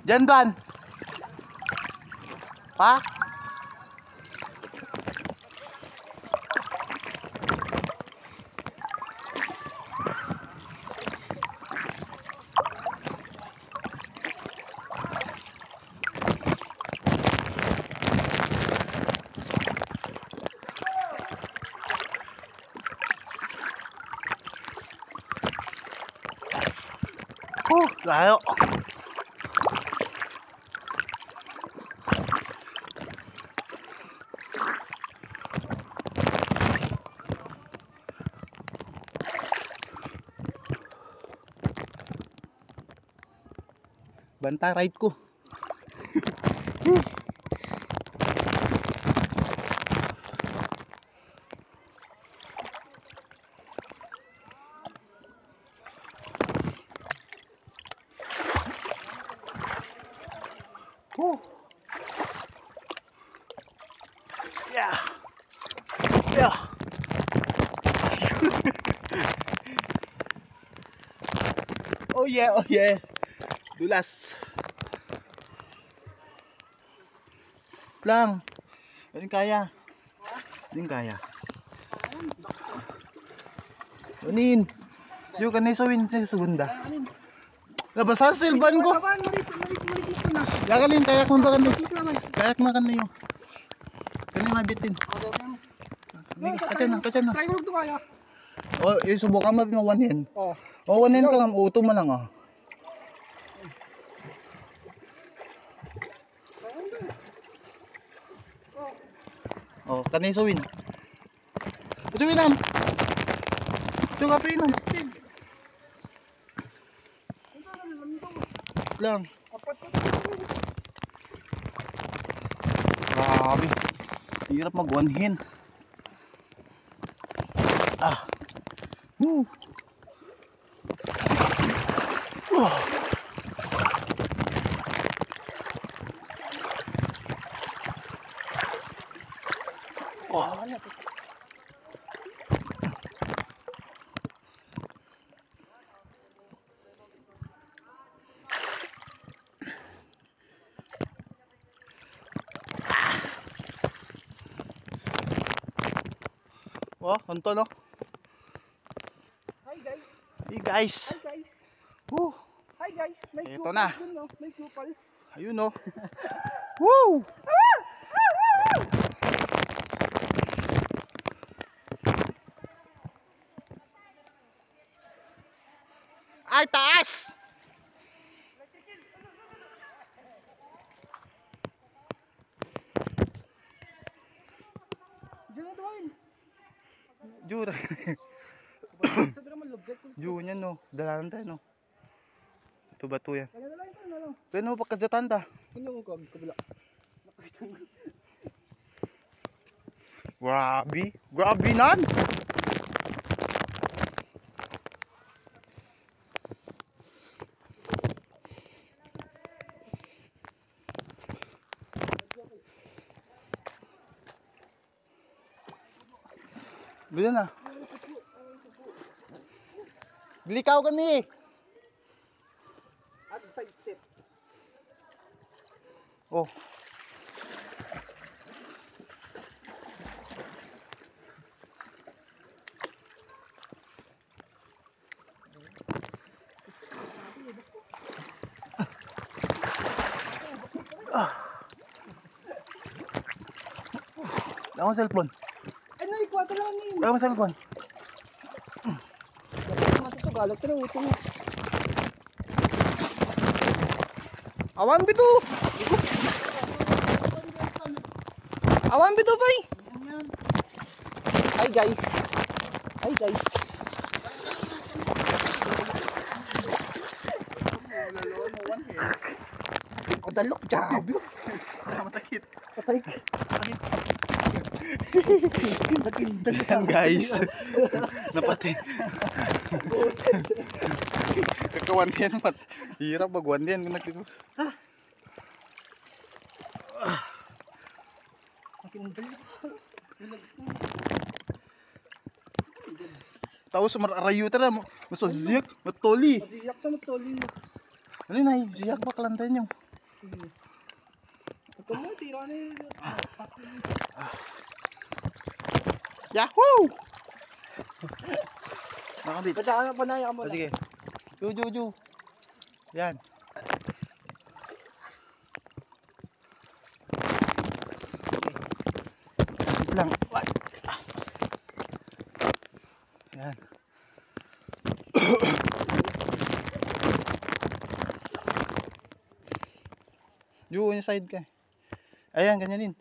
Diyan Dan. Pa? Layo. Banta ride ko. Yeah. Yeah. Oh yeah, oh yeah. Dulas. Lang. Hindi kaya. Hindi kaya. Unin. Yung kanay sawin sa segunda. Labas sa silban ko. Yakalin kayak mo ba kanay? Kayak na kanay yo. Kanay mabitin. Kachan na. Try ko lang kaya. Oh, subukan mo one hand. Oh, one hand ka lang, uto mo lang oh. Oh, kanay sawin. Sawin nam. Suka pinom. Lang. Grabe. Hirap mag one hand. Ah. Woo. Wah, anto no. Hi guys. Hey guys. Hi guys. Woo. Hi guys. May Ito na. No? May kupals. Ayun no. Woo. Ay, taas. Diyan na tuwain. Jura. Sa drama lobjet ko. Jura niyan no. Dalanan tayo no. Ito ba ito yan? Kaya na lang ito na lang. Ito no, pagkazatan ta. Hindi mo kabila. Nakita mo. Grabe. Grabe nan. Bila na. Likaw kami. At side step. Oh. Wala akong cellphone. Ay, naikuha ka lang yun. Wala akong cellphone. Matusugalag ka na utong. Awan bito. Awan bito bay. Hi guys. Hi guys. Padalok jablo. Matakit. Patay. Ayan guys. Napatay. Kakawan yan mat. Hirap magwan yan. Tahu semarayu tara mas ziyak matoli. Masiyak sa matoli mo. Ano na ziyak ba kalantan yung Sige. Ito mo, tira na yun. Yahoo! Nakabit. Pagka panaya mo O, na. sige. Ju. Yan. Wait lang. What? Yan. Ju, yung side ka. Ayan, ganyan din.